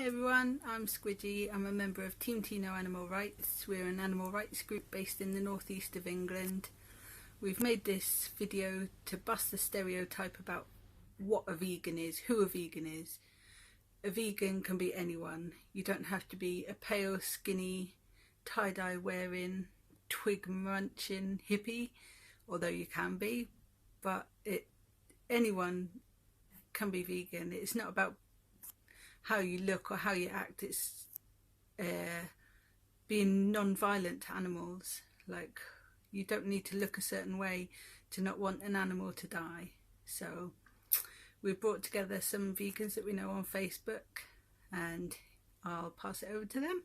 Hi everyone, I'm Squidgy. I'm a member of Team Tino Animal Rights. We're an animal rights group based in the northeast of England. We've made this video to bust the stereotype about what a vegan is, who a vegan is. A vegan can be anyone. You don't have to be a pale, skinny, tie-dye wearing, twig munching hippie, although you can be, but anyone can be vegan. It's not about how you look or how you act. It's being non-violent to animals. Like, you don't need to look a certain way to not want an animal to die. So we've brought together some vegans that we know on Facebook, and I'll pass it over to them.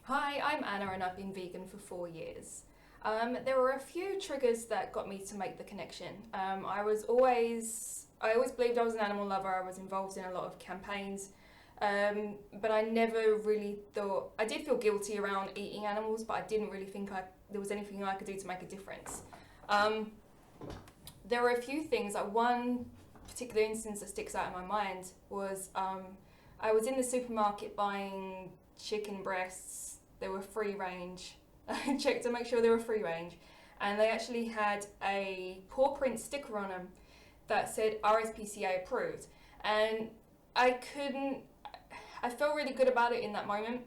Hi, I'm Anna and I've been vegan for 4 years. There were a few triggers that got me to make the connection. I always believed I was an animal lover. I was involved in a lot of campaigns, but I never really thought, I did feel guilty around eating animals, but I didn't really think there was anything I could do to make a difference. There were a few things. One particular instance that sticks out in my mind was I was in the supermarket buying chicken breasts. They were free range. I checked to make sure they were free range, and they actually had a paw print sticker on them that said RSPCA approved, and I felt really good about it in that moment,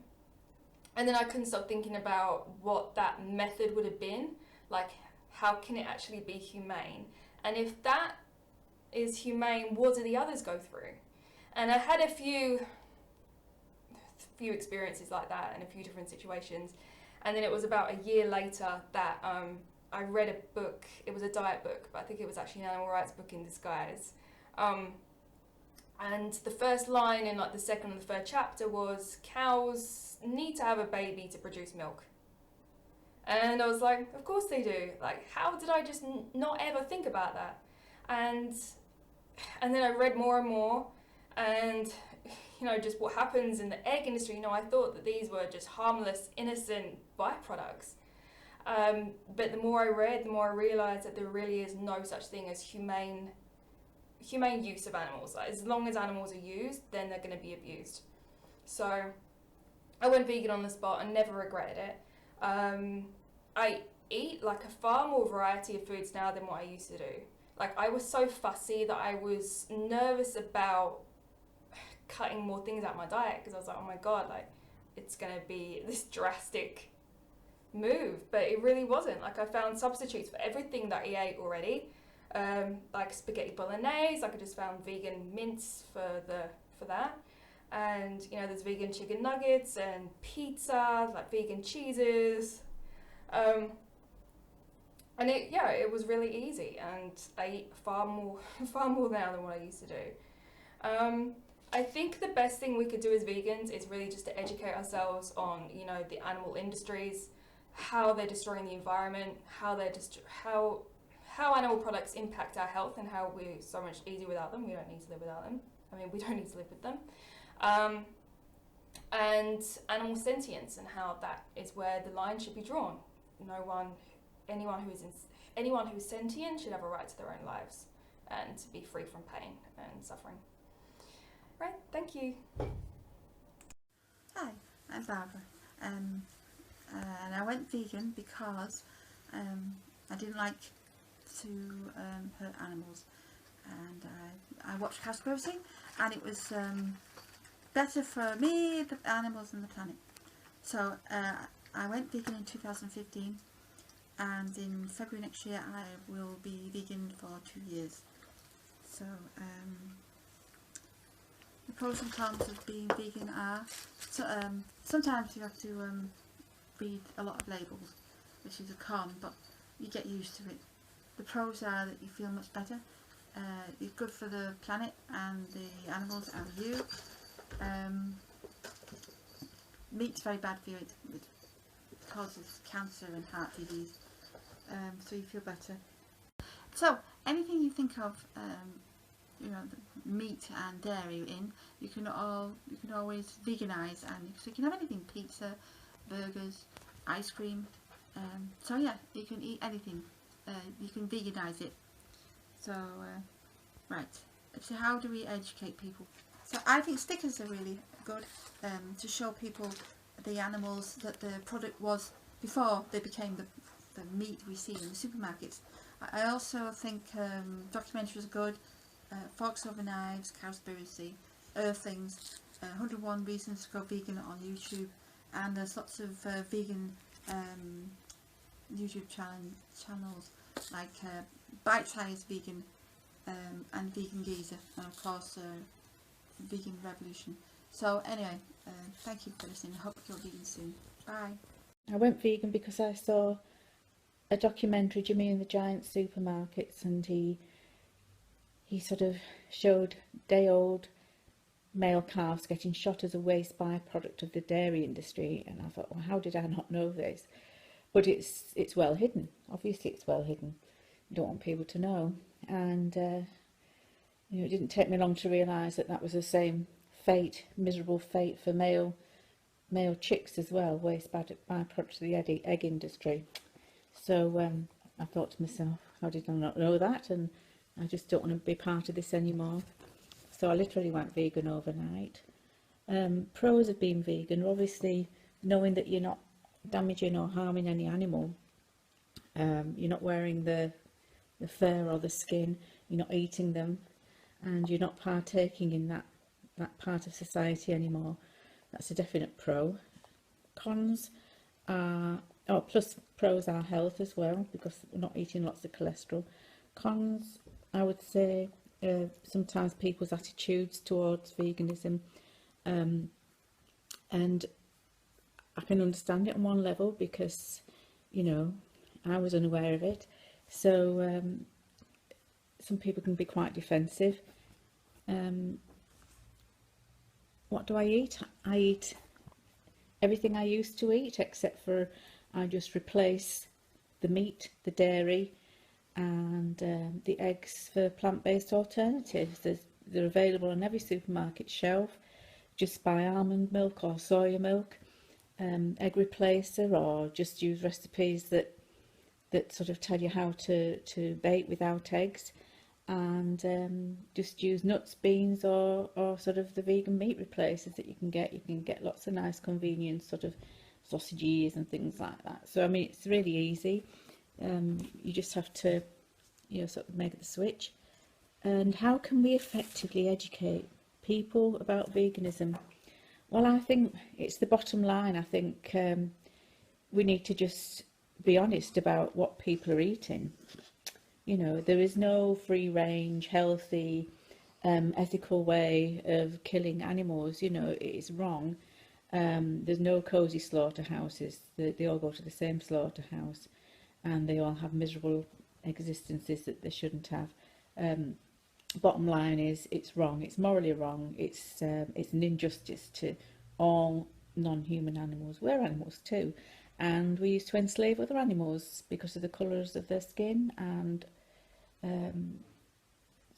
and then I couldn't stop thinking about what that method would have been, like how can it actually be humane, and if that is humane, what do the others go through? And I had a few experiences like that in a few different situations, and then it was about a year later that I read a book. It was a diet book, but I think it was actually an animal rights book in disguise. And the first line in like the second and the third chapter was, cows need to have a baby to produce milk. And I was like, of course they do. Like, how did I just not ever think about that? And then I read more and more, and just what happens in the egg industry. I thought that these were just harmless, innocent byproducts. But the more I read, the more I realised that there really is no such thing as humane use of animals. Like, as long as animals are used, then they're going to be abused. So I went vegan on the spot and never regretted it. I eat like a far more variety of foods now than what I used to do. Like, I was so fussy that I was nervous about cutting more things out of my diet, because I was like, oh my god, like, it's going to be this drastic move. But it really wasn't. Like, I found substitutes for everything that I ate already, like spaghetti bolognese. Like, I just found vegan mince for that, and there's vegan chicken nuggets and pizza, like vegan cheeses, and it was really easy, and I eat far more now than what I used to do. I think the best thing we could do as vegans is really just to educate ourselves on, the animal industries, how they're destroying the environment, how animal products impact our health, and how we're so much easier without them. We don't need to live without them. I mean, we don't need to live with them. And animal sentience, and how that is where the line should be drawn. Anyone who is sentient should have a right to their own lives and to be free from pain and suffering. Right, thank you. Hi, I'm Barbara, and I went vegan because I didn't like to hurt animals, and I watched Cowspiracy, and it was better for me, the animals and the planet. So I went vegan in 2015, and in February next year I will be vegan for 2 years. So the pros and cons of being vegan are, sometimes you have to read a lot of labels, which is a con, but you get used to it. The pros are that you feel much better. It's good for the planet and the animals and you. Meat's very bad for you. It causes cancer and heart disease, so you feel better. So anything you think of, meat and dairy in, you can always veganise, and so you can have anything: pizza, burgers, ice cream. So yeah, you can eat anything. You can veganise it. So right. So how do we educate people? So I think stickers are really good to show people the animals that the product was before they became the meat we see in the supermarkets. I also think documentaries are good. Forks Over Knives, Cowspiracy, Earthlings, 101 Reasons to Go Vegan on YouTube, and there's lots of vegan YouTube channels like Bite Size Vegan and Vegan Geezer, and of course Vegan Revolution. So anyway, thank you for listening. I hope you're vegan soon. Bye. I went vegan because I saw a documentary, Jimmy and the Giant Supermarkets, and he sort of showed day-old male calves getting shot as a waste byproduct of the dairy industry, and I thought, well, how did I not know this? But it's well hidden. Obviously, it's well hidden. You don't want people to know, and you know, it didn't take me long to realise that that was the same fate, miserable fate for male chicks as well, waste byproduct of the egg industry. So I thought to myself, how did I not know that? And I just don't want to be part of this anymore. So I literally went vegan overnight. Pros of being vegan are obviously knowing that you're not damaging or harming any animal. You're not wearing the fur or the skin, you're not eating them, and you're not partaking in that part of society anymore. That's a definite pro. Cons are, plus pros are health as well, because we're not eating lots of cholesterol. Cons, I would say, sometimes people's attitudes towards veganism, and I can understand it on one level because, you know, I was unaware of it. So some people can be quite defensive. What do I eat? I eat everything I used to eat, except for I just replace the meat, the dairy, and the eggs for plant-based alternatives. They're available on every supermarket shelf. Just buy almond milk or soya milk, egg replacer, or just use recipes that sort of tell you how to bake without eggs, and just use nuts, beans, or sort of the vegan meat replacers that you can get. You can get lots of nice convenient sort of sausages and things like that. So I mean, it's really easy. You just have to, you know, sort of make the switch. And how can we effectively educate people about veganism? Well, I think it's the bottom line. I think we need to just be honest about what people are eating. You know, there is no free range, healthy, ethical way of killing animals. You know, it is wrong. There's no cosy slaughterhouses. They all go to the same slaughterhouse, and they all have miserable existences that they shouldn't have. Bottom line is, it's wrong. It's morally wrong. It's an injustice to all non-human animals. We're animals too, and we used to enslave other animals because of the colours of their skin, and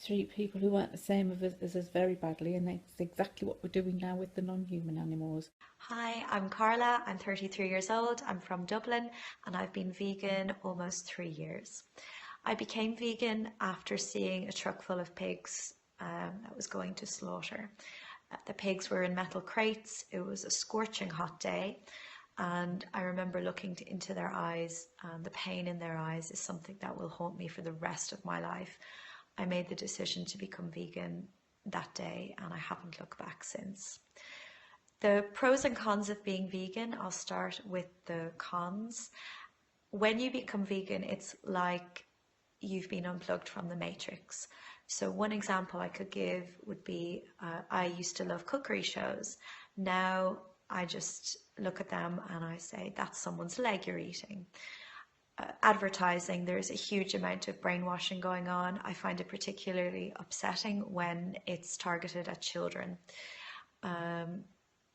treat people who weren't the same as us very badly, and that's exactly what we're doing now with the non-human animals. Hi, I'm Carla. I'm 33 years old. I'm from Dublin, and I've been vegan almost 3 years. I became vegan after seeing a truck full of pigs that was going to slaughter. The pigs were in metal crates. It was a scorching hot day, and I remember looking into their eyes, and the pain in their eyes is something that will haunt me for the rest of my life. I made the decision to become vegan that day, and I haven't looked back since. The pros and cons of being vegan, I'll start with the cons. When you become vegan, it's like you've been unplugged from the matrix. So one example I could give would be, I used to love cookery shows. Now I just look at them and I say, that's someone's leg you're eating. Advertising, there's a huge amount of brainwashing going on. I find it particularly upsetting when it's targeted at children.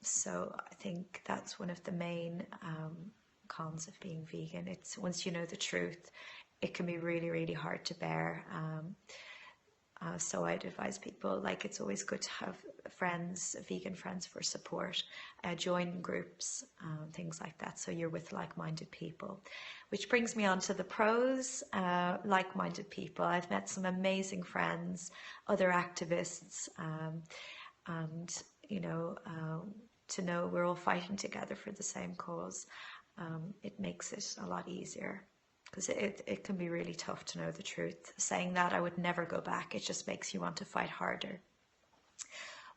So I think that's one of the main cons of being vegan. It's once you know the truth, it can be really, really hard to bear. So I'd advise people, like, it's always good to have friends, vegan friends for support, join groups, things like that, so you're with like-minded people. Which brings me on to the pros. Like-minded people. I've met some amazing friends, other activists, and to know we're all fighting together for the same cause, it makes it a lot easier, because it can be really tough to know the truth. Saying that I would never go back, it just makes you want to fight harder.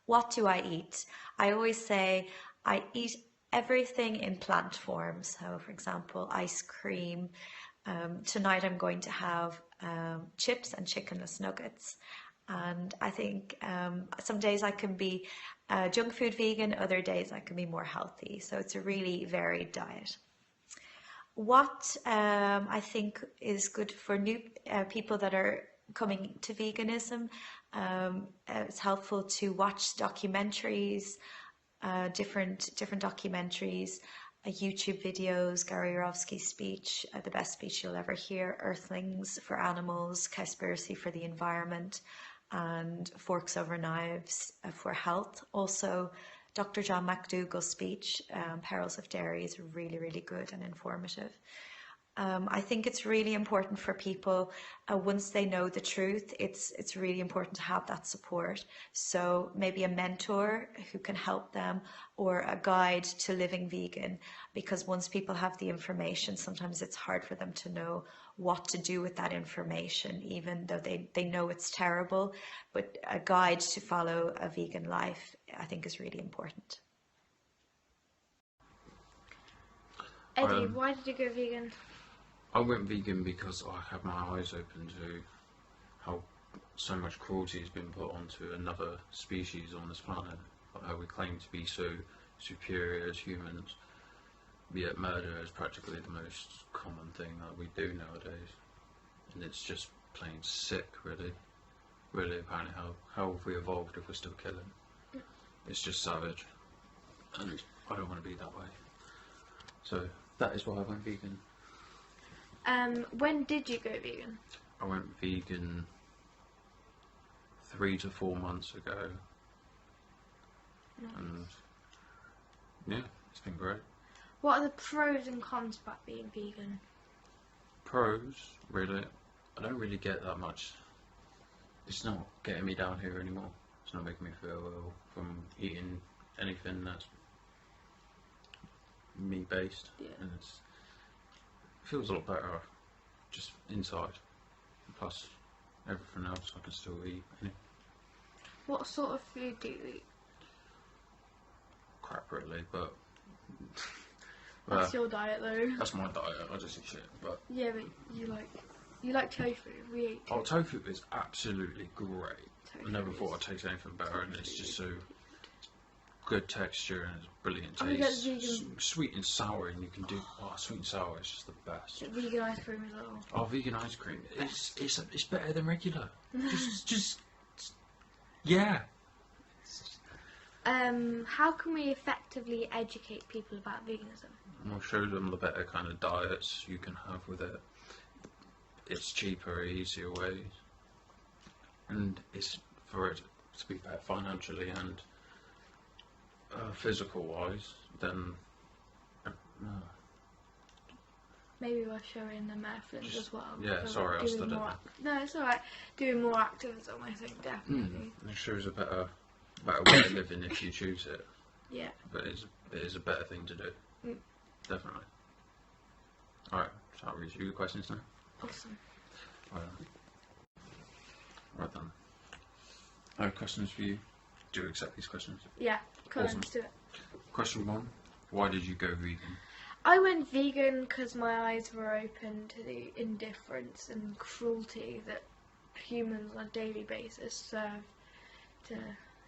What do I eat? I always say I eat everything in plant form. So, for example, ice cream. Tonight I'm going to have chips and chickenless nuggets. And I think some days I can be junk food vegan, other days I can be more healthy. So it's a really varied diet. What I think is good for new people that are coming to veganism, it's helpful to watch documentaries, different documentaries, YouTube videos, Gary Yourofsky's speech, The Best Speech You'll Ever Hear, Earthlings for Animals, Cowspiracy for the Environment, and Forks Over Knives for Health. Also, Dr. John McDougall's speech, Perils of Dairy, is really, really good and informative. I think it's really important for people, once they know the truth, it's really important to have that support. So maybe a mentor who can help them, or a guide to living vegan, because once people have the information, sometimes it's hard for them to know what to do with that information, even though they know it's terrible. But a guide to follow a vegan life, I think, is really important. Eddie, why did you go vegan? I went vegan because I had my eyes open to how so much cruelty has been put onto another species on this planet. How we claim to be so superior as humans, yet murder is practically the most common thing that we do nowadays. And it's just plain sick, really. Really, apparently, how have we evolved if we're still killing? It's just savage. And I don't want to be that way. So that is why I went vegan. When did you go vegan? I went vegan 3 to 4 months ago. Nice. And yeah, it's been great. What are the pros and cons about being vegan? Pros, really, I don't really get that much. It's not getting me down here anymore. It's not making me feel ill from eating anything that's meat based. Yeah. And it feels a lot better just inside. Plus everything else I can still eat. What sort of food do you eat? Crap, really, but That's your diet though. that's my diet. I just eat shit. But Yeah, but you like tofu. We ate tofu. tofu is absolutely great. I never Tofu thought is- I'd taste anything better, and it's just so good texture and it's brilliant And we get taste. vegan- Sweet and sour, and you can do sweet and sour is just the best. Vegan ice cream as well. Oh, vegan ice cream, it's better than regular. just yeah. How can we effectively educate people about veganism? I'll show them the better kind of diets you can have with it. It's cheaper, easier ways, and it's for it to be better financially and physical wise than Maybe by showing the methods as well. yeah, So sorry, I doing stuttered more there. No, it's alright. Doing more activism, I think, definitely. it shows a better way of living if you choose it. Yeah. But it is a better thing to do. Definitely. Alright, shall I read you the questions now? Awesome. Right then. I have questions for you. Do you accept these questions? Yeah, come Awesome. on, let's do it. Question 1. Why did you go vegan? I went vegan because my eyes were open to the indifference and cruelty that humans on a daily basis serve to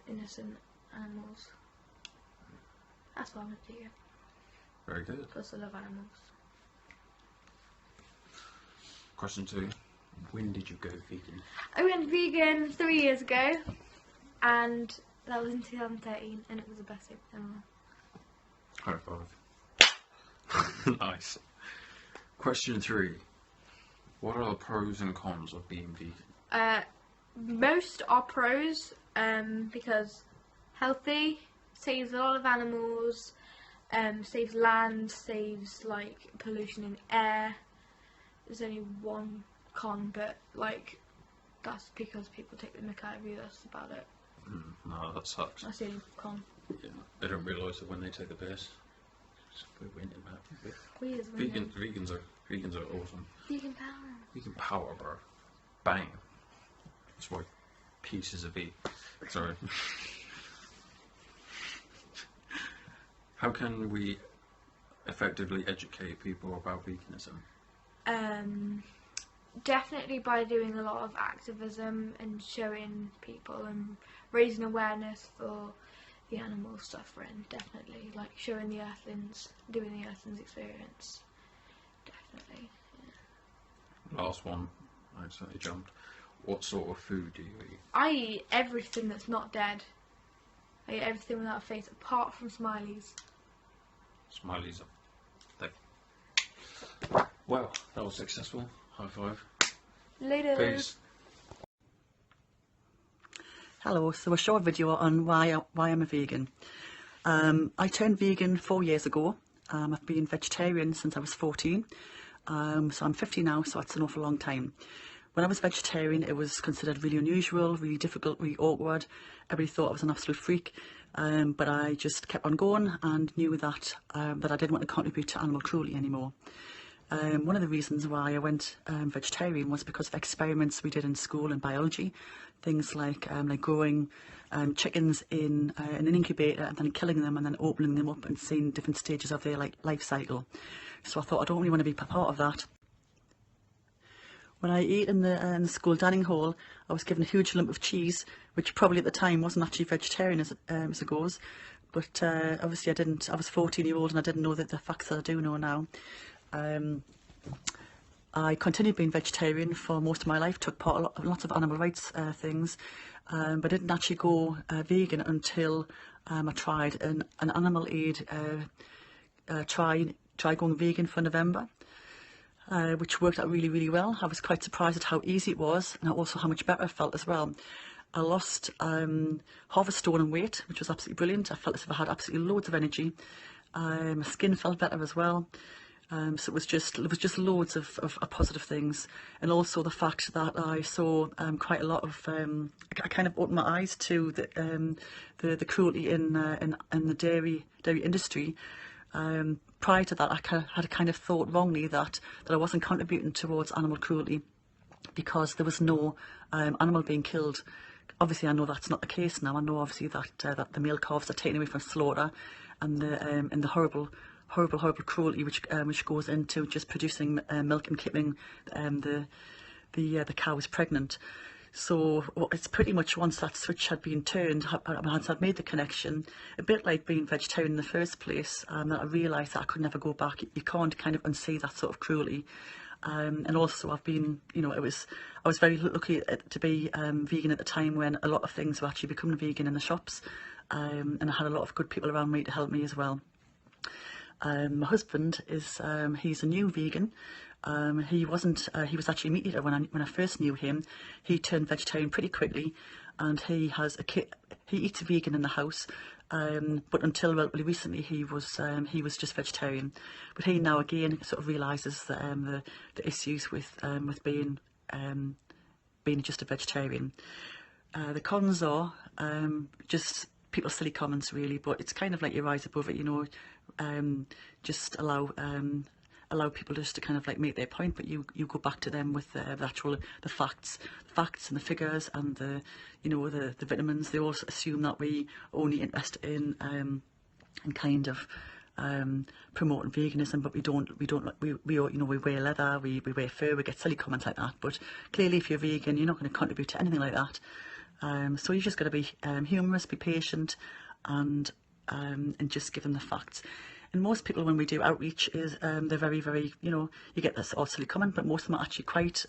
innocent animals. That's why I went vegan. Very good. Plus I love animals. Question 2. When did you go vegan? I went vegan 3 years ago, and that was in 2013, and it was the best thing ever. High five. Nice. Question 3. What are the pros and cons of being vegan? Most are pros, because healthy, saves a lot of animals, saves land, saves like pollution in air. There's only one con, but like that's because people take the mick out of you. That's about it. No, that sucks. That's the only con. Yeah, they don't realise that when they take the piss. We're winning, man. We is winning. Vegans are awesome. Vegan power. Vegan power, bro. Bang. That's why pieces of meat. Sorry. How can we effectively educate people about veganism? Definitely by doing a lot of activism and showing people and raising awareness for the animal suffering. Definitely, like showing the earthlings, doing the earthlings experience. Definitely. Yeah. Last one, I accidentally jumped. What sort of food do you eat? I eat everything that's not dead. I eat everything without a face, apart from smileys. Smileys are thick. Well, that was successful. High five. Later. Peace. Hello, so a short video on why I'm a vegan. I turned vegan 4 years ago. I've been vegetarian since I was 14. So I'm 50 now, so that's an awful long time. When I was vegetarian, it was considered really unusual, really difficult, really awkward. Everybody thought I was an absolute freak. But I just kept on going and knew that that I didn't want to contribute to animal cruelty anymore. One of the reasons why I went vegetarian was because of experiments we did in school in biology, things like growing chickens in an incubator and then killing them and then opening them up and seeing different stages of their life cycle. So I thought I don't really want to be part of that. When I ate in the school dining hall, I was given a huge lump of cheese, which probably at the time wasn't actually vegetarian as it goes. But obviously I was 14-year-old and I didn't know the facts that I do know now. I continued being vegetarian for most of my life, took part in lots of animal rights things, but didn't actually go vegan until I tried an animal aid try going vegan for November. Which worked out really, really well. I was quite surprised at how easy it was and also how much better I felt as well. I lost half a stone in weight, which was absolutely brilliant. I felt as if I had absolutely loads of energy. My skin felt better as well. So it was just loads of positive things, and also the fact that I saw quite a lot of I kind of opened my eyes to the cruelty in the dairy industry. Prior to that, I had kind of thought wrongly that I wasn't contributing towards animal cruelty because there was no animal being killed. Obviously, I know that's not the case now. I know obviously that the male calves are taken away from slaughter, and the horrible cruelty which goes into just producing milk and keeping the cows pregnant. So it's pretty much once that switch had been turned, once I'd made the connection, a bit like being vegetarian in the first place, that I realised that I could never go back. You can't kind of unsee that sort of cruelty. And also I've been, I was very lucky to be vegan at the time when a lot of things were actually becoming vegan in the shops, and I had a lot of good people around me to help me as well. My husband is he's a new vegan. He was actually a meat eater when I first knew him. He turned vegetarian pretty quickly, and he eats vegan in the house. But until relatively recently, he was just vegetarian. But he now again sort of realises the issues with being just a vegetarian. The cons are just people's silly comments really, but it's kind of like you rise above it, just allow people just to kind of like make their point, but you go back to them with the facts and the figures and the vitamins. They also assume that we only interested in kind of promoting veganism, but we wear leather, we wear fur, we get silly comments like that. But clearly, if you're vegan, you're not going to contribute to anything like that. So you just got to be humorous, be patient, and just give them the facts. And most people, when we do outreach, they're very, very, you get this silly comment, but most of them are actually quite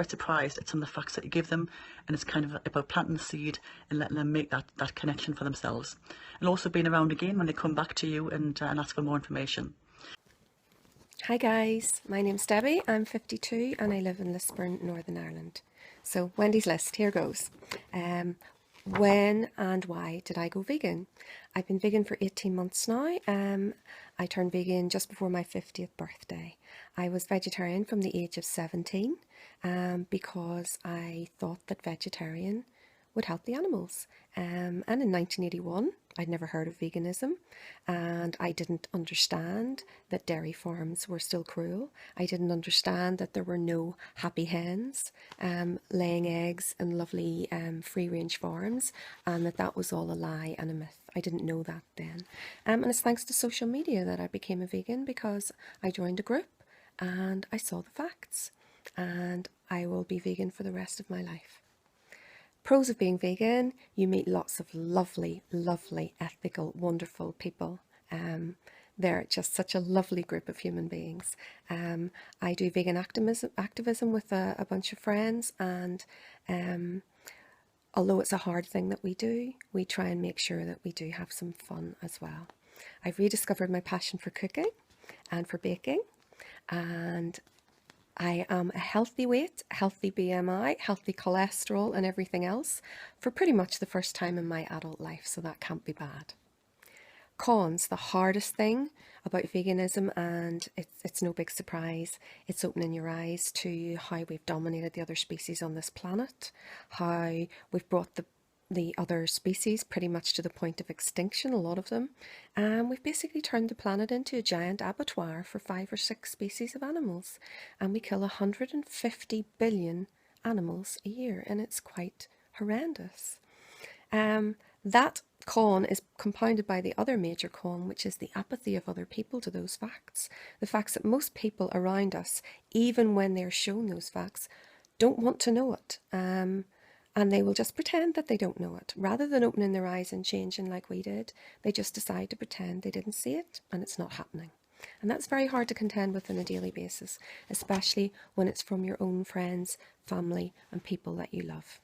surprised at some of the facts that you give them, and it's kind of about planting the seed and letting them make that connection for themselves, and also being around again when they come back to you and ask for more information. Hi guys, my name's Debbie, I'm 52 and I live in Lisburn, Northern Ireland. So Wendy's list, here goes. When and why did I go vegan? I've been vegan for 18 months now. I turned vegan just before my 50th birthday. I was vegetarian from the age of 17 because I thought that vegetarian would help the animals. And in 1981, I'd never heard of veganism, and I didn't understand that dairy farms were still cruel. I didn't understand that there were no happy hens laying eggs in lovely free-range farms, and that was all a lie and a myth. I didn't know that then. And it's thanks to social media that I became a vegan, because I joined a group and I saw the facts, and I will be vegan for the rest of my life. Pros of being vegan: you meet lots of lovely, lovely, ethical, wonderful people. They're just such a lovely group of human beings. I do vegan activism with a bunch of friends, and although it's a hard thing that we do, we try and make sure that we do have some fun as well. I've rediscovered my passion for cooking and for baking, and I am a healthy weight, healthy BMI, healthy cholesterol and everything else for pretty much the first time in my adult life, so that can't be bad. Cons: the hardest thing about veganism, and it's no big surprise, it's opening your eyes to how we've dominated the other species on this planet, how we've brought the other species pretty much to the point of extinction, a lot of them, and we've basically turned the planet into a giant abattoir for 5 or 6 species of animals, and we kill 150 billion animals a year, and it's quite horrendous. That con is compounded by the other major con, which is the apathy of other people to those facts. The facts that most people around us, even when they're shown those facts, don't want to know it. And they will just pretend that they don't know it. Rather than opening their eyes and changing like we did, they just decide to pretend they didn't see it, and it's not happening. And that's very hard to contend with on a daily basis, especially when it's from your own friends, family, and people that you love.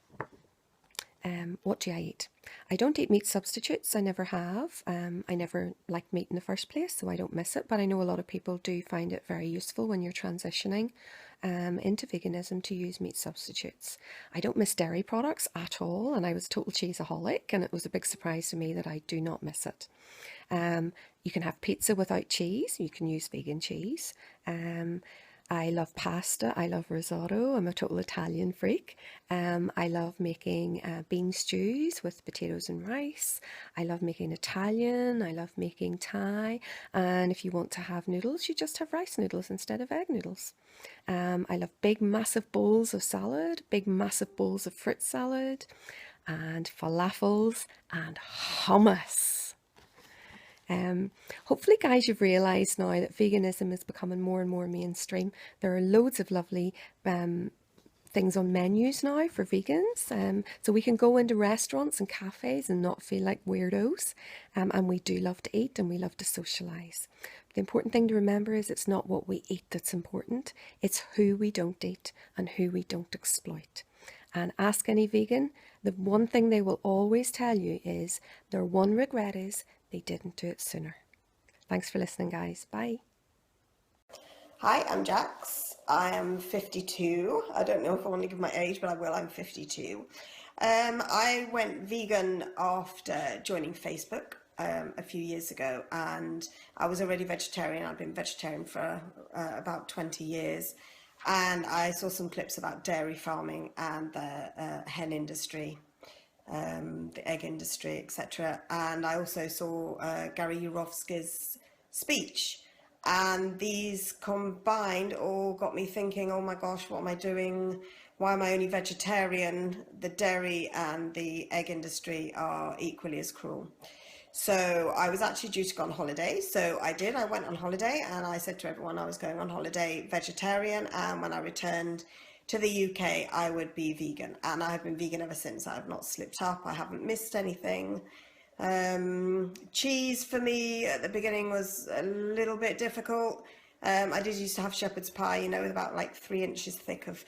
What do I eat? I don't eat meat substitutes. I never have. I never liked meat in the first place, so I don't miss it. But I know a lot of people do find it very useful when you're transitioning into veganism to use meat substitutes. I don't miss dairy products at all, and I was a total cheeseaholic, and it was a big surprise to me that I do not miss it. You can have pizza without cheese. You can use vegan cheese. I love pasta, I love risotto, I'm a total Italian freak. I love making bean stews with potatoes and rice. I love making Italian, I love making Thai, and if you want to have noodles, you just have rice noodles instead of egg noodles. I love big massive bowls of salad, big massive bowls of fruit salad, and falafels and hummus. Hopefully, guys, you've realised now that veganism is becoming more and more mainstream. There are loads of lovely things on menus now for vegans, so we can go into restaurants and cafes and not feel like weirdos, and we do love to eat and we love to socialise. The important thing to remember is it's not what we eat that's important, it's who we don't eat and who we don't exploit. And ask any vegan, the one thing they will always tell you is their one regret is they didn't do it sooner. Thanks for listening, guys. Bye. Hi, I'm Jax. I am 52. I don't know if I want to give my age, but I will. I'm 52. I went vegan after joining Facebook a few years ago, and I was already vegetarian. I've been vegetarian for about 20 years, and I saw some clips about dairy farming and the hen industry. The egg industry, etc. And I also saw Gary Yourofsky's speech, and these combined all got me thinking, oh my gosh, what am I doing? Why am I only vegetarian? The dairy and the egg industry are equally as cruel. So I was actually due to go on holiday, so I did. I went on holiday, and I said to everyone I was going on holiday vegetarian, and when I returned to the UK, I would be vegan, and I've been vegan ever since. I've not slipped up, I haven't missed anything. Cheese for me at the beginning was a little bit difficult. I did used to have shepherd's pie, you know, with about like 3 inches thick of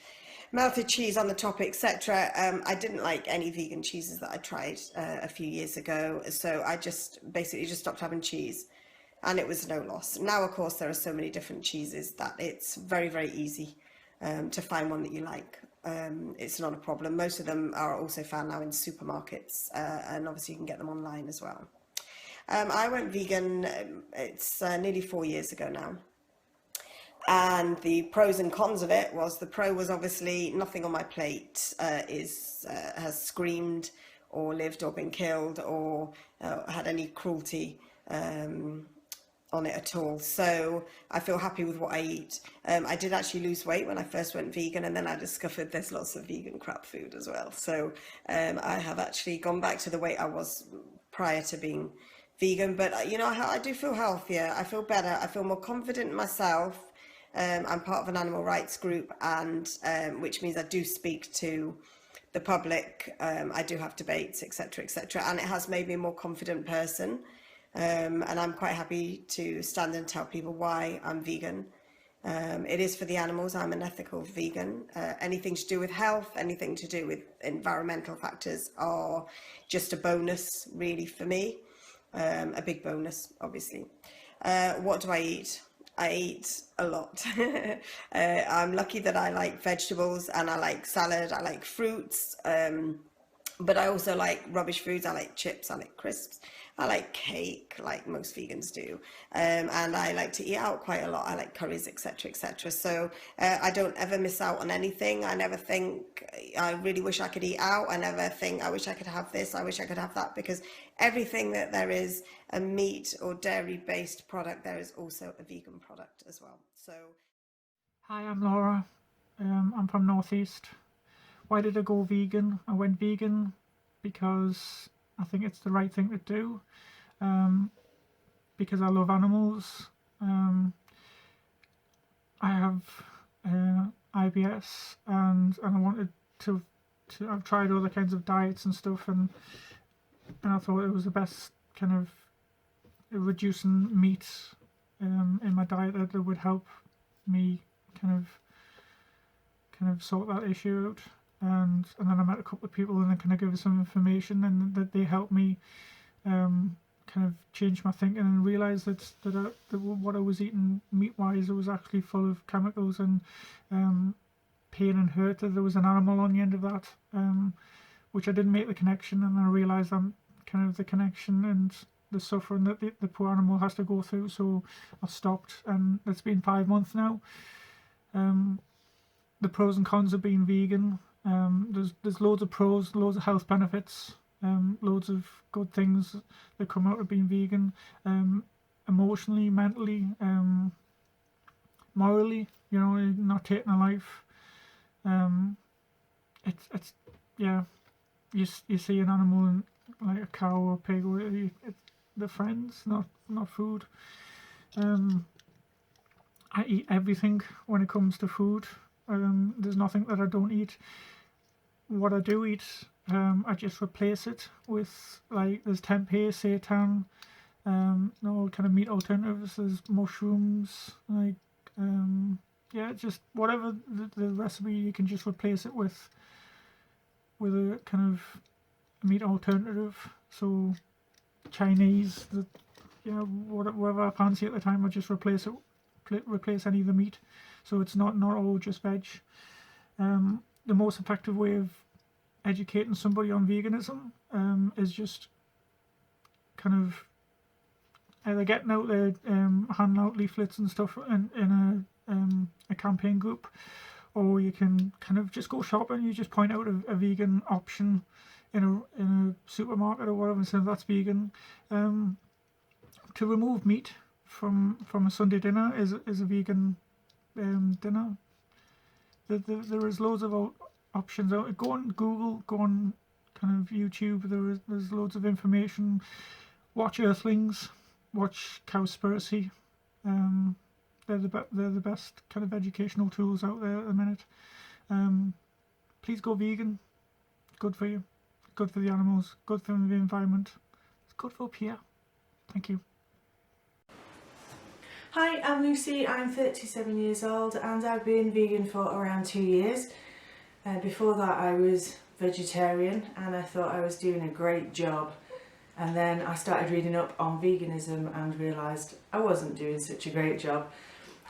melted cheese on the top, etc. I didn't like any vegan cheeses that I tried a few years ago, so I just basically just stopped having cheese, and it was no loss. Now, of course, there are so many different cheeses that it's very, very easy to find one that you like. It's not a problem. Most of them are also found now in supermarkets, and obviously you can get them online as well. I went vegan, it's nearly 4 years ago now, And the pros and cons of it was, the pro was obviously nothing on my plate has screamed or lived or been killed or had any cruelty on it at all. So I feel happy with what I eat. I did actually lose weight when I first went vegan, and then I discovered there's lots of vegan crap food as well. So I have actually gone back to the weight I was prior to being vegan. But you know, I do feel healthier. I feel better. I feel more confident in myself. I'm part of an animal rights group, and which means I do speak to the public. I do have debates, etc., etc., and it has made me a more confident person. And I'm quite happy to stand and tell people why I'm vegan. It is for the animals. I'm an ethical vegan. Anything to do with health, anything to do with environmental factors are just a bonus, really, for me. A big bonus, obviously. What do I eat? I eat a lot. I'm lucky that I like vegetables and I like salad, I like fruits, but I also like rubbish foods. I like chips, I like crisps, I like cake, like most vegans do, and I like to eat out quite a lot. I like curries, etc., etc. So I don't ever miss out on anything. I never think I really wish I could eat out. I never think I wish I could have this, I wish I could have that, because everything that there is a meat or dairy based product, there is also a vegan product as well. So hi, I'm Laura. I'm from North East. Why did I go vegan? I went vegan because I think it's the right thing to do, because I love animals. I have IBS, and I wanted to I've tried other kinds of diets and stuff, and I thought it was the best kind of reducing meat in my diet that would help me kind of sort that issue out. And then I met a couple of people, and they kind of gave us some information, and that they helped me kind of change my thinking and realise that what I was eating meat-wise, it was actually full of chemicals and pain and hurt. That there was an animal on the end of that, which I didn't make the connection, and I realised I'm kind of the connection and the suffering that the poor animal has to go through. So I stopped, and it's been 5 months now. The pros and cons of being vegan. There's loads of pros, loads of health benefits, loads of good things that come out of being vegan, emotionally, mentally, morally, you know, not taking a life. It's yeah, you see an animal, and like a cow or a pig, or they're friends, not food. I eat everything when it comes to food. There's nothing that I don't eat. What I do eat, I just replace it with, like, there's tempeh, seitan, all kind of meat alternatives. There's mushrooms, like, yeah, just whatever the recipe, you can just replace it with a kind of meat alternative. So Chinese, whatever I fancy at the time, I just replace any of the meat, so it's not all just veg. The most effective way of educating somebody on veganism is just kind of either getting out there, handing out leaflets and stuff in a campaign group, or you can kind of just go shopping. You just point out a vegan option in a supermarket or whatever, and say that's vegan. To remove meat from a Sunday dinner is a vegan dinner. There is loads of options out. Go on Google, go on kind of YouTube. There's loads of information. Watch Earthlings, watch Cowspiracy. They're the best kind of educational tools out there at the minute. Please go vegan. Good for you. Good for the animals. Good for the environment. It's good for up here. Thank you. Hi, I'm Lucy. I'm 37 years old, and I've been vegan for around 2 years. Before that I was vegetarian, and I thought I was doing a great job. And then I started reading up on veganism and realised I wasn't doing such a great job.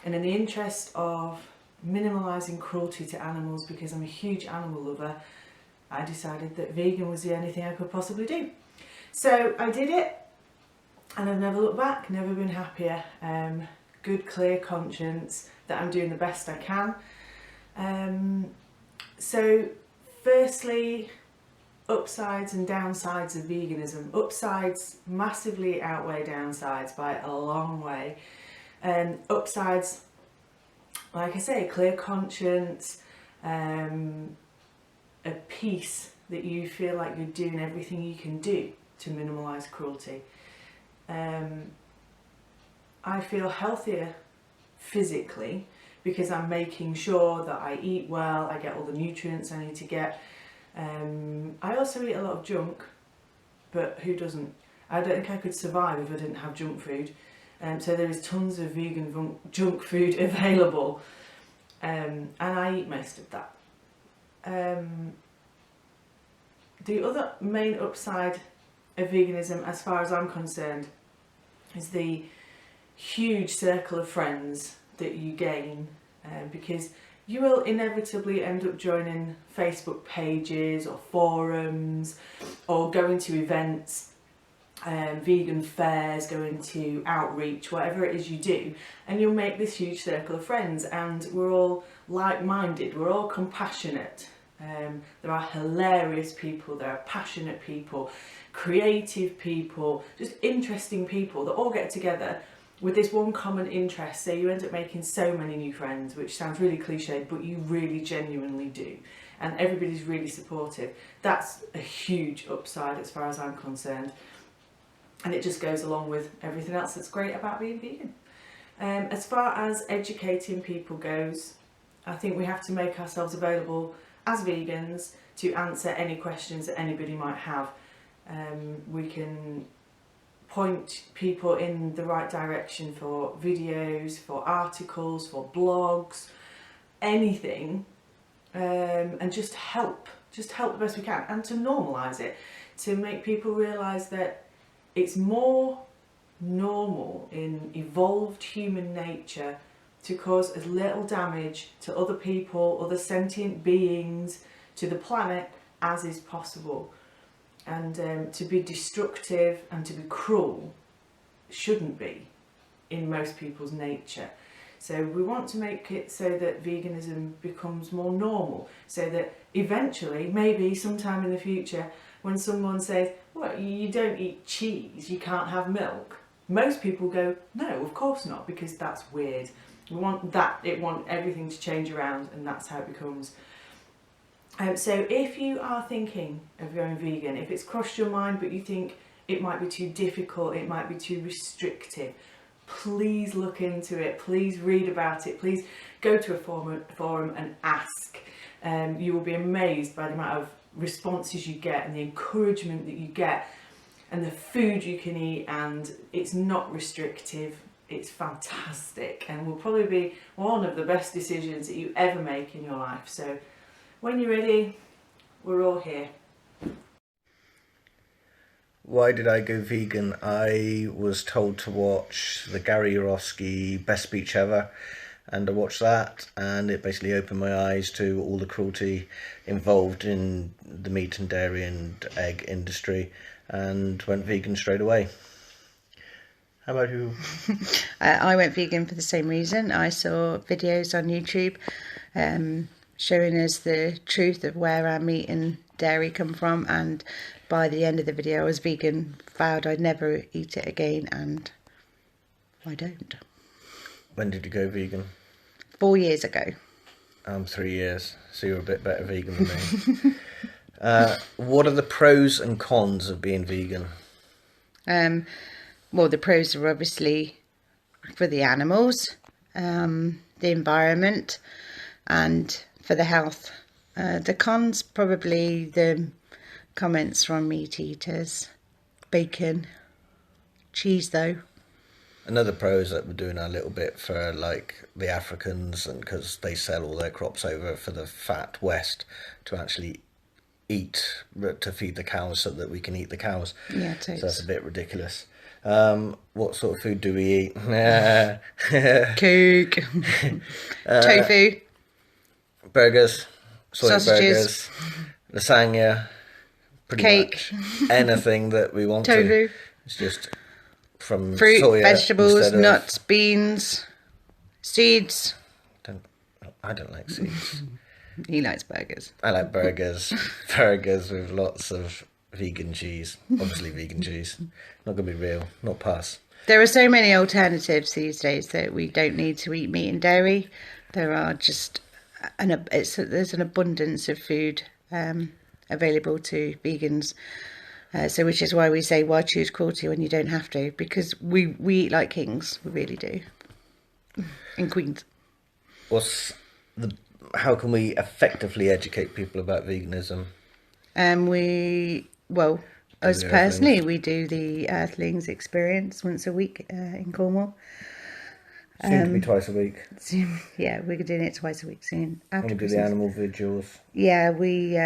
And in the interest of minimalising cruelty to animals, because I'm a huge animal lover, I decided that vegan was the only thing I could possibly do. So I did it, and I've never looked back, never been happier. good clear conscience that I'm doing the best I can. So firstly, upsides and downsides of veganism. Upsides massively outweigh downsides by a long way. Upsides, like I say, clear conscience, a peace that you feel like you're doing everything you can do to minimise cruelty. I feel healthier physically because I'm making sure that I eat well, I get all the nutrients I need to get. I also eat a lot of junk, but who doesn't? I don't think I could survive if I didn't have junk food. So there is tons of vegan junk food available, and I eat most of that. The other main upside of veganism, as far as I'm concerned, is the huge circle of friends that you gain, because you will inevitably end up joining Facebook pages or forums or going to events, vegan fairs, going to outreach, whatever it is you do, and you'll make this huge circle of friends, and we're all like-minded, we're all compassionate. There are hilarious people, there are passionate people, creative people, just interesting people that all get together with this one common interest. So you end up making so many new friends, which sounds really cliched, but you really genuinely do. And everybody's really supportive. That's a huge upside as far as I'm concerned. And it just goes along with everything else that's great about being vegan. As far as educating people goes, I think we have to make ourselves available as vegans to answer any questions that anybody might have. We can point people in the right direction for videos, for articles, for blogs, anything, and just help the best we can, and to normalise it, to make people realise that it's more normal in evolved human nature to cause as little damage to other people, other sentient beings, to the planet as is possible. And to be destructive and to be cruel shouldn't be in most people's nature. So we want to make it so that veganism becomes more normal, so that eventually, maybe sometime in the future, when someone says, well, you don't eat cheese, you can't have milk, most people go, no, of course not, because that's weird. We want everything to change around, and that's how it becomes. So if you are thinking of going vegan, if it's crossed your mind but you think it might be too difficult, it might be too restrictive, please look into it, please read about it, please go to a forum and ask. You will be amazed by the amount of responses you get and the encouragement that you get and the food you can eat, and it's not restrictive. It's fantastic and will probably be one of the best decisions that you ever make in your life. So when you're ready, we're all here. Why did I go vegan? I was told to watch the Gary Yourofsky Best Speech Ever, and I watched that, and it basically opened my eyes to all the cruelty involved in the meat and dairy and egg industry, and went vegan straight away. How about you? I went vegan for the same reason. I saw videos on YouTube showing us the truth of where our meat and dairy come from, and by the end of the video I was vegan, vowed I'd never eat it again, and I don't. When did you go vegan? 4 years ago. 3 years, so you're a bit better vegan than me. What are the pros and cons of being vegan? Well, the pros are obviously for the animals, the environment, and for the health. The cons, probably the comments from meat eaters, bacon, cheese though. Another pro is that we're doing a little bit for like the Africans, and because they sell all their crops over for the fat West to actually eat, to feed the cows so that we can eat the cows. Yeah, so that's a bit ridiculous. What sort of food do we eat? Cook. Tofu. Burgers. Soy Sausages. Burgers. Lasagna. Pretty Cake. much anything that we want Tofu. to. It's just from fruit, soya vegetables, instead of nuts, beans, Seeds. I don't like seeds. He likes burgers. I like burgers. Burgers with lots of vegan cheese. Obviously vegan cheese. Not going to be real. Not pus. There are so many alternatives these days that we don't need to eat meat and dairy. There are just there's an abundance of food available to vegans. So which is why we say, why choose cruelty when you don't have to? Because we eat like kings. We really do. And queens. How can we effectively educate people about veganism? Us personally, we do the Earthlings experience once a week in Cornwall. Soon to be twice a week. Soon, yeah, we're doing it twice a week soon. And we do the animal vigils. Yeah, we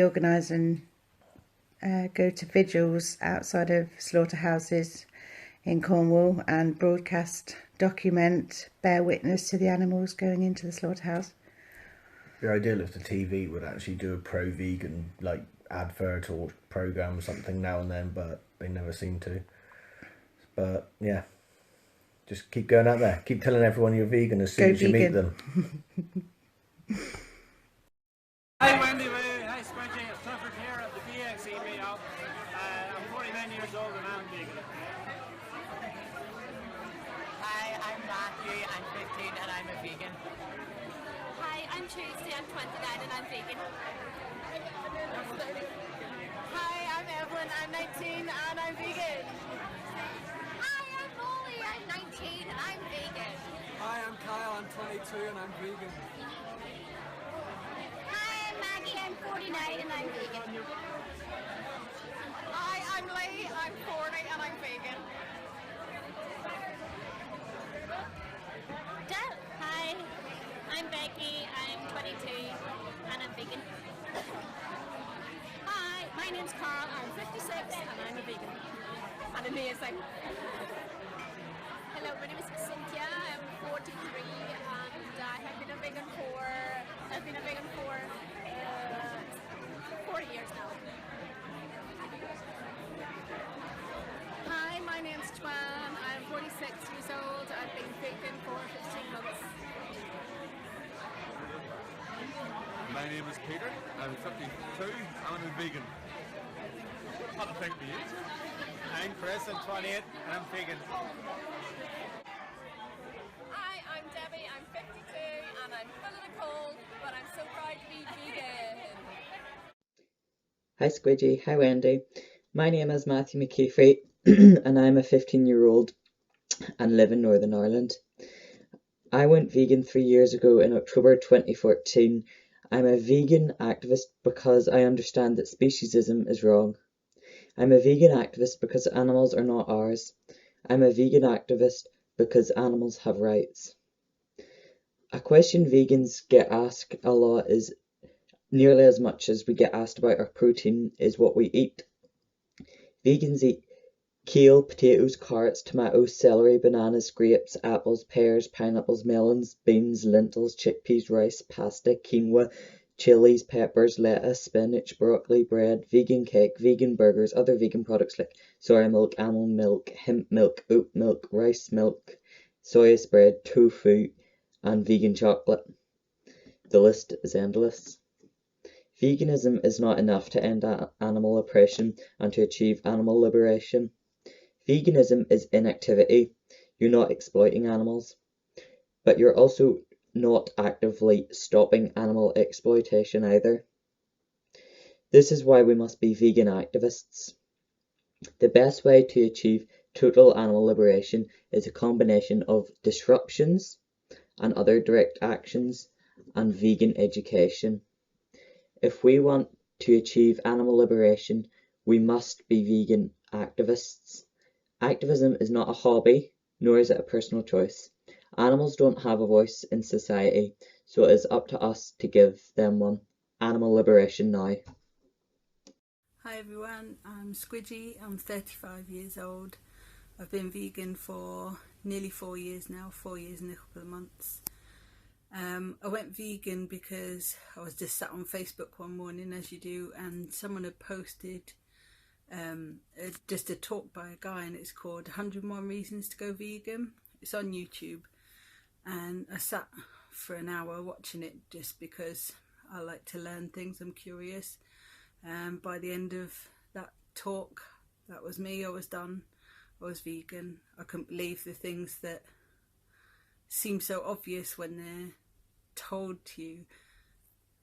organise and go to vigils outside of slaughterhouses in Cornwall and broadcast, document, bear witness to the animals going into the slaughterhouse. The ideal if the TV would actually do a pro-vegan advert or programme or something now and then, but they never seem to. But yeah, just keep going out there. Keep telling everyone you're vegan as soon as you meet them. Hi Wendy, hi Squidgy, it's Clifford here at the BXE meetup. I'm 49 years old and I'm vegan. Hi, I'm Matthew, I'm 15 and I'm a vegan. Hi, I'm Tuesday, I'm 29 and I'm vegan. Hi, I'm Evelyn, I'm 19 and I'm vegan. Hi, I'm Molly, I'm 19 and I'm vegan. Hi, I'm Kyle, I'm 22 and I'm vegan. Hi, I'm Maggie, I'm 49 and I'm vegan. Hi, I'm Lee, I'm 40 and I'm vegan. Hi, I'm Becky, I'm 22 and I'm vegan. Hi, my name's Carl, I'm 56 and I'm a vegan. And amazing. Hello, my name is Cynthia, I'm 43 and I've been a vegan for 40 years now. Hi, my name's Twan, I'm 46 years old, I've been vegan for 15 months. My name is Peter, I'm 52 and I'm a vegan. What a thing to you. I'm Chris, I'm 28 and I'm vegan. Hi, I'm Debbie, I'm 52 and I'm full of the cold, but I'm so proud to be vegan. Hi Squidgy, hi Wendy. My name is Matthew McKeefery and I'm a 15-year-old and live in Northern Ireland. I went vegan 3 years ago in October 2014. I'm a vegan activist because I understand that speciesism is wrong. I'm a vegan activist because animals are not ours. I'm a vegan activist because animals have rights. A question vegans get asked a lot is nearly as much as we get asked about our protein is what we eat. Vegans eat kale, potatoes, carrots, tomatoes, celery, bananas, grapes, apples, pears, pineapples, melons, beans, lentils, chickpeas, rice, pasta, quinoa, chilies, peppers, lettuce, spinach, broccoli, bread, vegan cake, vegan burgers, other vegan products like soya milk, almond milk, hemp milk, oat milk, rice milk, soya spread, tofu, and vegan chocolate. The list is endless. Veganism is not enough to end animal oppression and to achieve animal liberation. Veganism is inactivity. You're not exploiting animals, but you're also not actively stopping animal exploitation either. This is why we must be vegan activists. The best way to achieve total animal liberation is a combination of disruptions and other direct actions and vegan education. If we want to achieve animal liberation, we must be vegan activists. Activism is not a hobby, nor is it a personal choice. Animals don't have a voice in society, so it is up to us to give them one. Animal liberation now. Hi everyone, I'm Squidgy, I'm 35 years old. I've been vegan for nearly 4 years now, 4 years and a couple of months. I went vegan because I was just sat on Facebook one morning, as you do, and someone had posted just a talk by a guy, and it's called 101 Reasons to Go Vegan. It's on YouTube, and I sat for an hour watching it just because I like to learn things. I'm curious. And by the end of that talk, that was me. I was done. I was vegan. I couldn't believe the things that seem so obvious when they're told to you,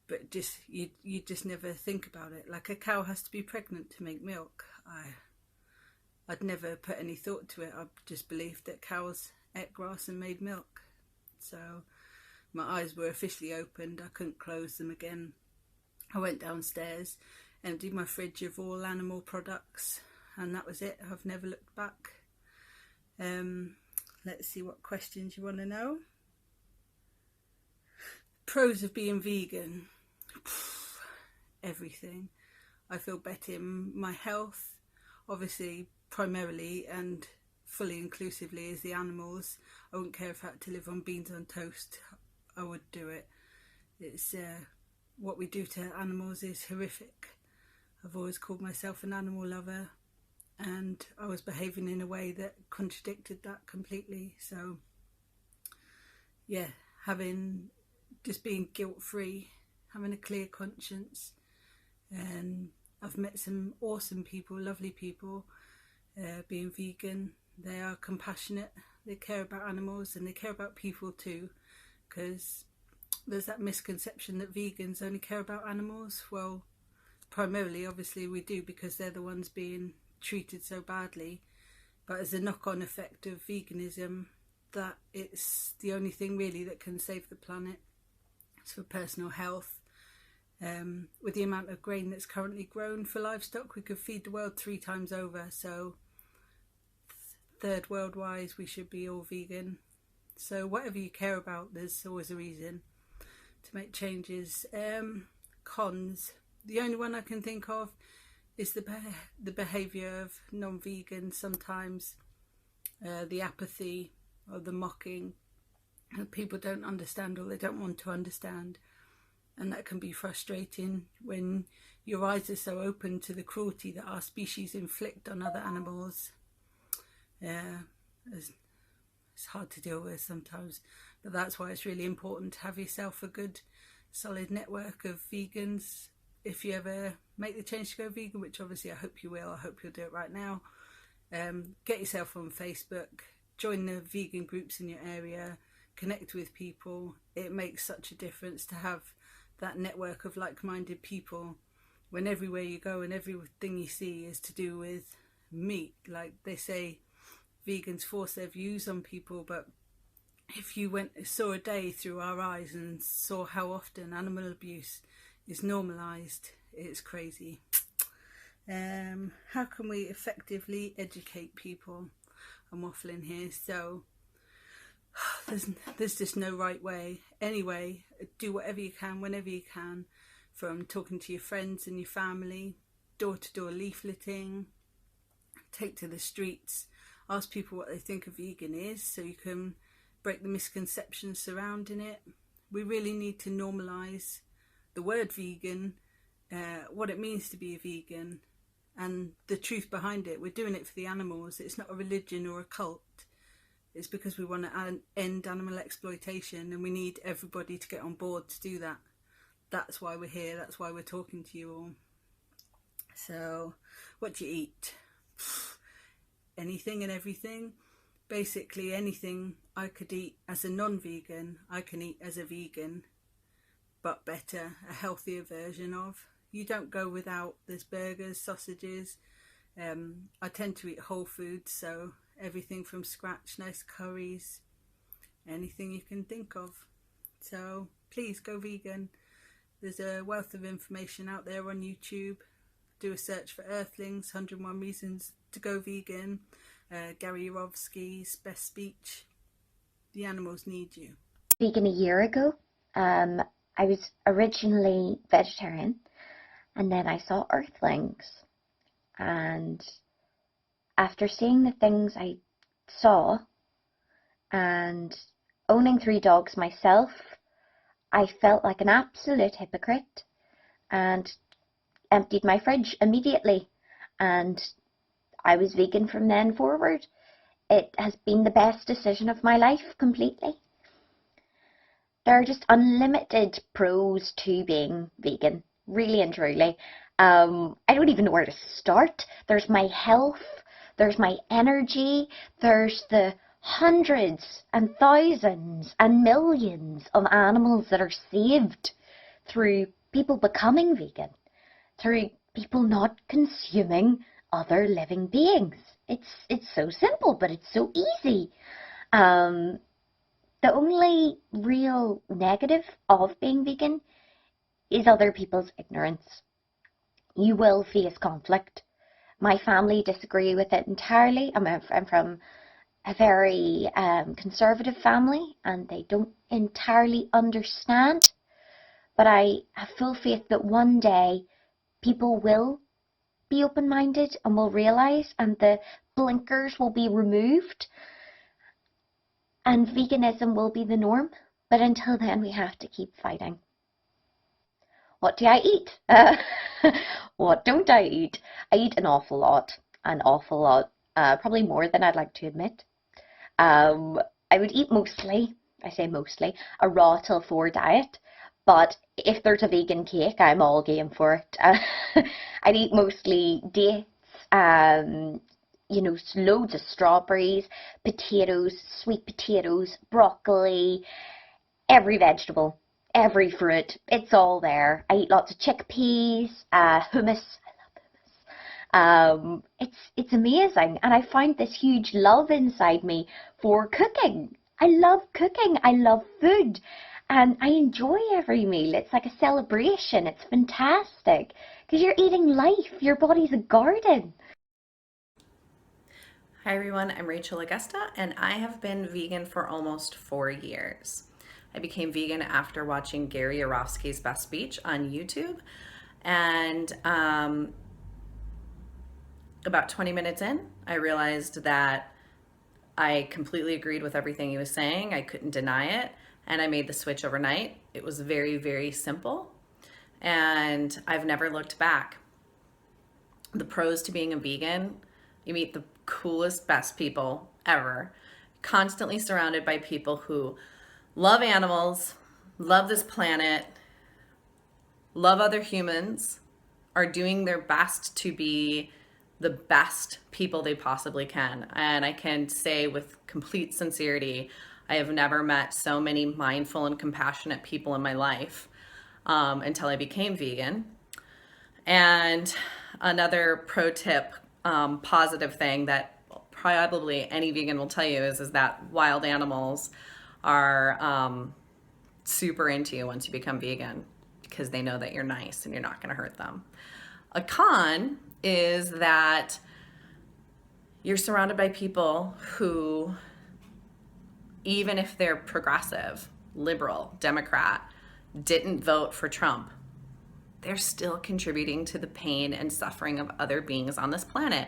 but just you just never think about it. Like, a cow has to be pregnant to make milk. I'd never put any thought to it. I just believed that cows ate grass and made milk. So my eyes were officially opened. I couldn't close them again. I went downstairs, emptied my fridge of all animal products, and that was it. I've never looked back. Let's see what questions you want to know. Pros of being vegan. Everything. I feel better in my health, obviously primarily and fully inclusively is the animals. I wouldn't care if I had to live on beans on toast. I would do it. It's what we do to animals is horrific. I've always called myself an animal lover, and I was behaving in a way that contradicted that completely. So yeah, just being guilt-free, having a clear conscience. And I've met some awesome people, lovely people, being vegan. They are compassionate, they care about animals, and they care about people too, because there's that misconception that vegans only care about animals. Well, primarily obviously we do, because they're the ones being treated so badly, but as a knock-on effect of veganism, that it's the only thing really that can save the planet. It's for personal health. With the amount of grain that's currently grown for livestock, we could feed the world 3 times over. So third world wise, we should be all vegan. So whatever you care about, there's always a reason to make changes. Cons, the only one I can think of is the behaviour of non-vegans sometimes, the apathy or the mocking. People don't understand, or they don't want to understand, and that can be frustrating when your eyes are so open to the cruelty that our species inflict on other animals. It's hard to deal with sometimes, but that's why it's really important to have yourself a good solid network of vegans. If you ever make the change to go vegan, which obviously I hope you will, I hope you'll do it right now, get yourself on Facebook, join the vegan groups in your area, connect with people. It makes such a difference to have that network of like-minded people when everywhere you go and everything you see is to do with meat. Like they say, vegans force their views on people, but if you saw a day through our eyes and saw how often animal abuse is normalised, it's crazy. How can we effectively educate people? I'm waffling here, so there's just no right way. Anyway, do whatever you can, whenever you can, from talking to your friends and your family, door-to-door leafleting, take to the streets, ask people what they think a vegan is so you can break the misconceptions surrounding it. We really need to normalise the word vegan, what it means to be a vegan, and the truth behind it. We're doing it for the animals. It's not a religion or a cult. It's because we want to end animal exploitation, and we need everybody to get on board to do that. That's why we're here. That's why we're talking to you all. So, what do you eat? Anything and everything. Basically anything I could eat as a non-vegan, I can eat as a vegan, but better, a healthier version of. You don't go without. There's burgers, sausages. I tend to eat whole foods, so everything from scratch, nice curries, anything you can think of. So please go vegan. There's a wealth of information out there on YouTube. Do a search for Earthlings, 101 Reasons to Go Vegan, Gary Yourofsky's best speech. The animals need you. Vegan a year ago. I was originally vegetarian, and then I saw Earthlings, and after seeing the things I saw and owning 3 dogs myself, I felt like an absolute hypocrite and emptied my fridge immediately, and I was vegan from then forward. It has been the best decision of my life, completely. there are just unlimited pros to being vegan, really and truly. I don't even know where to start. There's my health, there's my energy, there's the hundreds and thousands and millions of animals that are saved through people becoming vegan, through people not consuming other living beings. It's so simple, but it's so easy. The only real negative of being vegan is other people's ignorance. You will face conflict. My family disagree with it entirely. I'm from a very conservative family, and they don't entirely understand. But I have full faith that one day people will be open-minded and will realise, and the blinkers will be removed, and veganism will be the norm. But until then, we have to keep fighting. What do I eat? What don't I eat? I eat an awful lot, probably more than I'd like to admit. I would eat mostly, I say mostly, a raw till 4 diet, but if there's a vegan cake, I'm all game for it. I'd eat mostly dates, you know, loads of strawberries, potatoes, sweet potatoes, broccoli, every vegetable, every fruit, it's all there. I eat lots of chickpeas, hummus. I love hummus. It's amazing, and I find this huge love inside me for cooking. I love cooking. I love food, and I enjoy every meal. It's like a celebration. It's fantastic because you're eating life. Your body's a garden. Hi everyone, I'm Rachel Augusta, and I have been vegan for almost 4 years. I became vegan after watching Gary Yourofsky's Best Speech on YouTube, and about 20 minutes in, I realized that I completely agreed with everything he was saying. I couldn't deny it, and I made the switch overnight. It was very, very simple, and I've never looked back. The pros to being a vegan: you meet the coolest, best people ever, constantly surrounded by people who love animals, love this planet, love other humans, are doing their best to be the best people they possibly can. And I can say with complete sincerity, I have never met so many mindful and compassionate people in my life until I became vegan. And another pro tip, positive thing that probably any vegan will tell you is that wild animals are super into you once you become vegan, because they know that you're nice and you're not going to hurt them. A con is that you're surrounded by people who, even if they're progressive, liberal, Democrat, didn't vote for Trump, they're still contributing to the pain and suffering of other beings on this planet.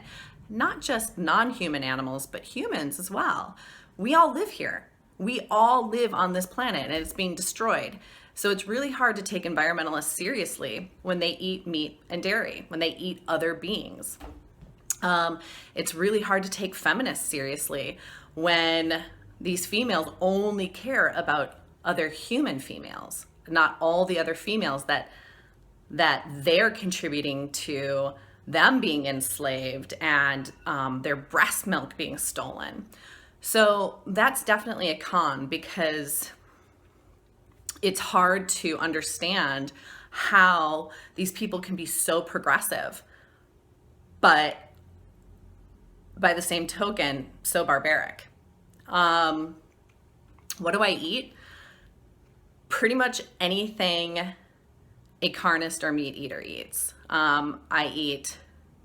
Not just non-human animals, but humans as well. We all live here. We all live on this planet, and it's being destroyed. So it's really hard to take environmentalists seriously when they eat meat and dairy, when they eat other beings. It's really hard to take feminists seriously when these females only care about other human females, not all the other females that they're contributing to them being enslaved and their breast milk being stolen. So that's definitely a con, because it's hard to understand how these people can be so progressive, but by the same token, so barbaric. What do I eat? Pretty much anything a carnist or meat eater eats. I eat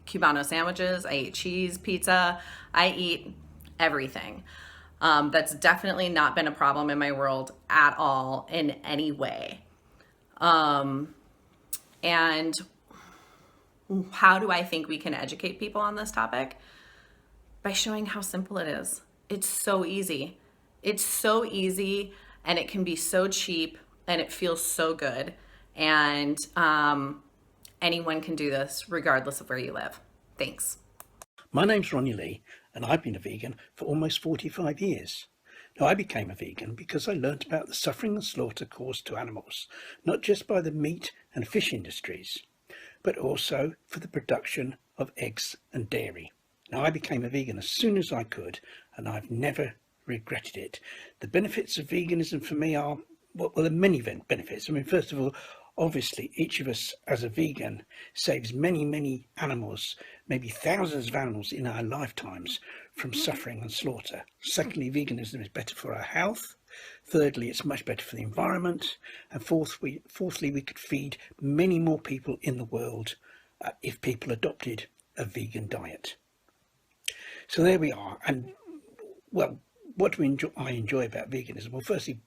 Cubano sandwiches, I eat cheese, pizza, I eat everything. That's definitely not been a problem in my world at all in any way. And how do I think we can educate people on this topic? By showing how simple it is. It's so easy. It's so easy, and it can be so cheap, and it feels so good. And anyone can do this regardless of where you live. Thanks. My name's Ronnie Lee, and I've been a vegan for almost 45 years. Now, I became a vegan because I learnt about the suffering and slaughter caused to animals, not just by the meat and fish industries, but also for the production of eggs and dairy. Now, I became a vegan as soon as I could, and I've never regretted it. The benefits of veganism for me are, well, there are many benefits. I mean, first of all, obviously, each of us as a vegan saves many animals, maybe thousands of animals in our lifetimes from suffering and slaughter. Secondly, veganism is better for our health. Thirdly, it's much better for the environment. And fourthly, we could feed many more people in the world if people adopted a vegan diet. So there we are. And, well, what do I enjoy about veganism? Well, firstly,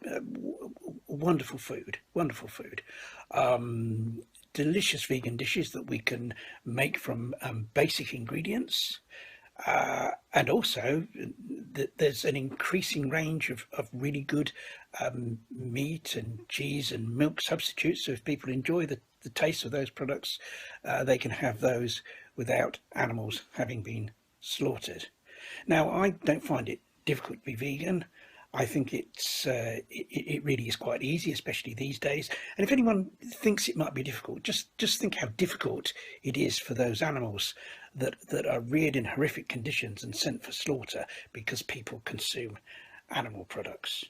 wonderful food. Delicious vegan dishes that we can make from basic ingredients. And also, there's an increasing range of really good meat and cheese and milk substitutes. So if people enjoy the taste of those products, they can have those without animals having been slaughtered. Now, I don't find it difficult to be vegan. I think it really is quite easy, especially these days. And if anyone thinks it might be difficult, just think how difficult it is for those animals that are reared in horrific conditions and sent for slaughter because people consume animal products.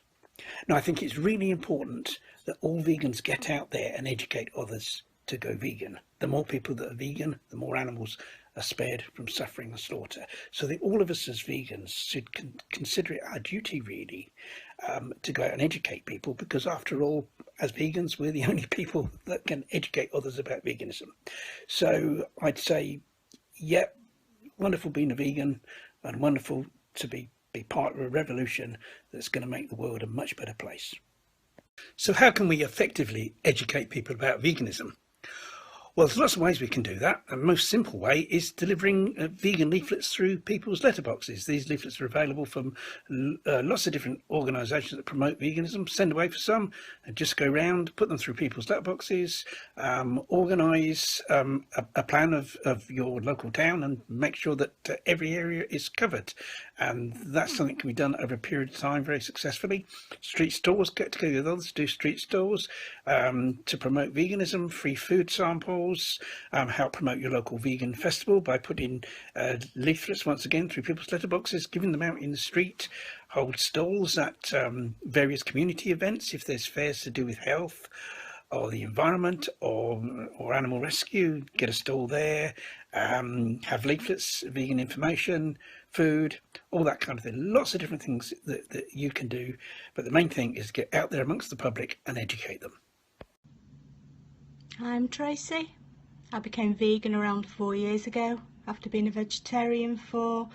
Now, I think it's really important that all vegans get out there and educate others to go vegan. The more people that are vegan, the more animals are spared from suffering and slaughter. So that all of us as vegans should consider it our duty, really, to go out and educate people, because after all, as vegans, we're the only people that can educate others about veganism. So I'd say, yeah, wonderful being a vegan, and wonderful to be part of a revolution that's going to make the world a much better place. So how can we effectively educate people about veganism? Well, there's lots of ways we can do that. The most simple way is delivering vegan leaflets through people's letterboxes. These leaflets are available from lots of different organisations that promote veganism. Send away for some, and just go round, put them through people's letterboxes, organise a plan of your local town and make sure that every area is covered. And that's something that can be done over a period of time very successfully. Street stores, get together with others, do street stores to promote veganism, free food samples, help promote your local vegan festival by putting leaflets once again through people's letterboxes, giving them out in the street, hold stalls at various community events if there's fairs to do with health or the environment or animal rescue, get a stall there, have leaflets, vegan information, food, all that kind of thing. Lots of different things that you can do, but the main thing is get out there amongst the public and educate them. I'm Tracy. I became vegan around 4 years ago after being a vegetarian for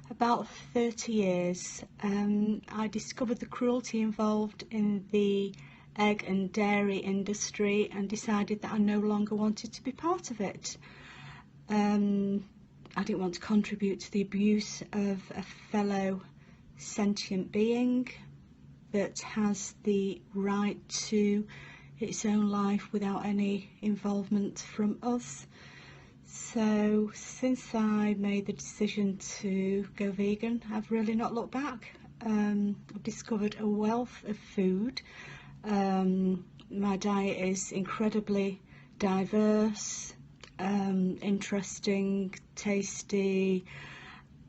about 30 years. I discovered the cruelty involved in the egg and dairy industry and decided that I no longer wanted to be part of it. I didn't want to contribute to the abuse of a fellow sentient being that has the right to its own life without any involvement from us. So since I made the decision to go vegan, I've really not looked back. I've discovered a wealth of food. My diet is incredibly diverse, interesting, tasty,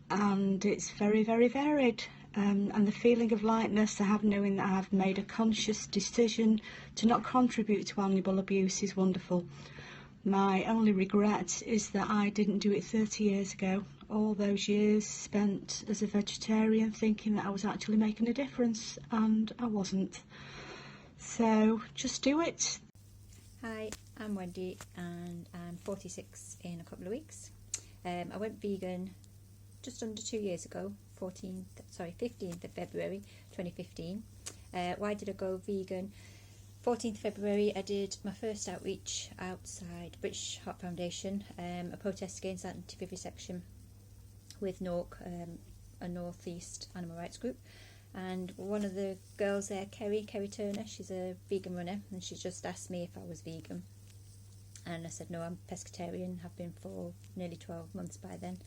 and it's very, very varied. And the feeling of lightness I have knowing that I have made a conscious decision to not contribute to animal abuse is wonderful. My only regret is that I didn't do it 30 years ago. All those years spent as a vegetarian thinking that I was actually making a difference, and I wasn't. So just do it. Hi, I'm Wendy and I'm 46 in a couple of weeks. I went vegan just under 2 years ago, 15th of February 2015. Why did I go vegan? 14th February I did my first outreach outside British Heart Foundation, a protest against anti-vivisection with NORC, a North East animal rights group. And one of the girls there, Kerry Turner, she's a vegan runner, and she just asked me if I was vegan. And I said, no, I'm pescatarian, have been for nearly 12 months by then.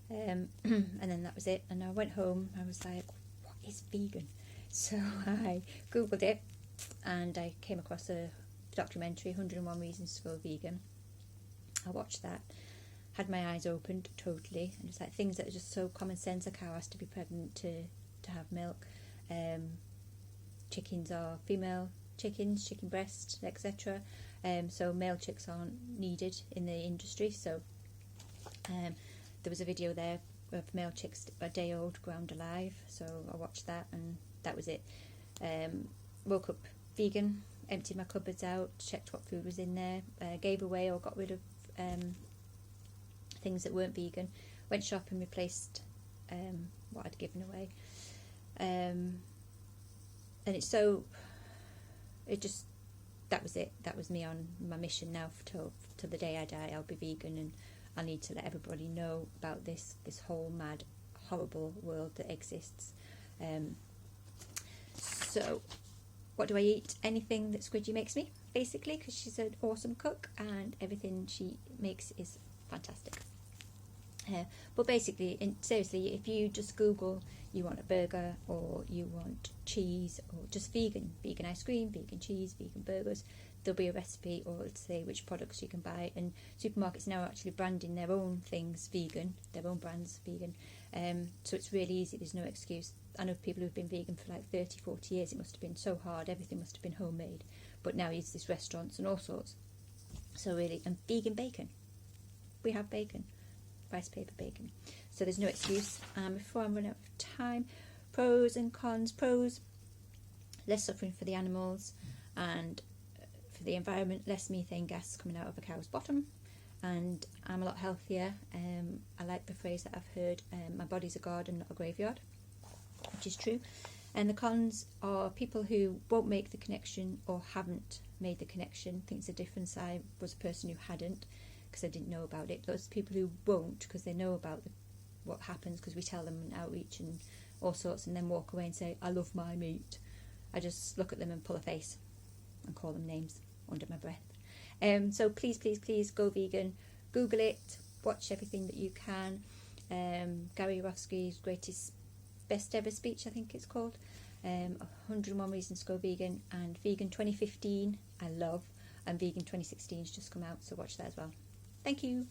And then that was it. And I went home, I was like, what is vegan? So I googled it and I came across a documentary, 101 Reasons to Go Vegan. I watched that, had my eyes opened totally, and it's like things that are just so common sense. A cow has to be pregnant to have milk. Chickens are female chickens, chicken breast, etc. So male chicks aren't needed in the industry. So there was a video there of male chicks a day old ground alive. So I watched that and that was it. Woke up vegan, emptied my cupboards out, checked what food was in there, gave away or got rid of things that weren't vegan, went shopping, replaced what I'd given away. And it's so, that was it. That was me on my mission now till the day I die. I'll be vegan, and I need to let everybody know about this whole mad, horrible world that exists. So what do I eat? Anything that Squidgy makes me, basically, because she's an awesome cook and everything she makes is fantastic. But basically, seriously, if you just Google you want a burger or you want cheese or just vegan ice cream, vegan cheese, vegan burgers, there'll be a recipe or it'll say which products you can buy. And supermarkets now are actually branding their own things vegan, their own brands vegan. So it's really easy, there's no excuse. I know people who've been vegan for like 30, 40 years. It must have been so hard, everything must have been homemade. But now it's these restaurants and all sorts. So really, and vegan bacon. We have bacon. Rice paper bacon. So there's no excuse. Before I run out of time, pros and cons. Pros, less suffering for the animals and for the environment, less methane gas coming out of a cow's bottom, and I'm a lot healthier. I like the phrase that I've heard, my body's a garden, not a graveyard, which is true. And the cons are people who won't make the connection or haven't made the connection, thinks the difference. I was a person who hadn't, because I didn't know about it. Those people who won't, because they know about what happens, because we tell them in outreach and all sorts, and then walk away and say, I love my meat. I just look at them and pull a face and call them names under my breath. So please, please, please go vegan. Google it, watch everything that you can. Gary Yourofsky's best ever speech, I think it's called. 101 Reasons to Go Vegan, and Vegan 2015 I love, and Vegan 2016 has just come out, so watch that as well. Thank you.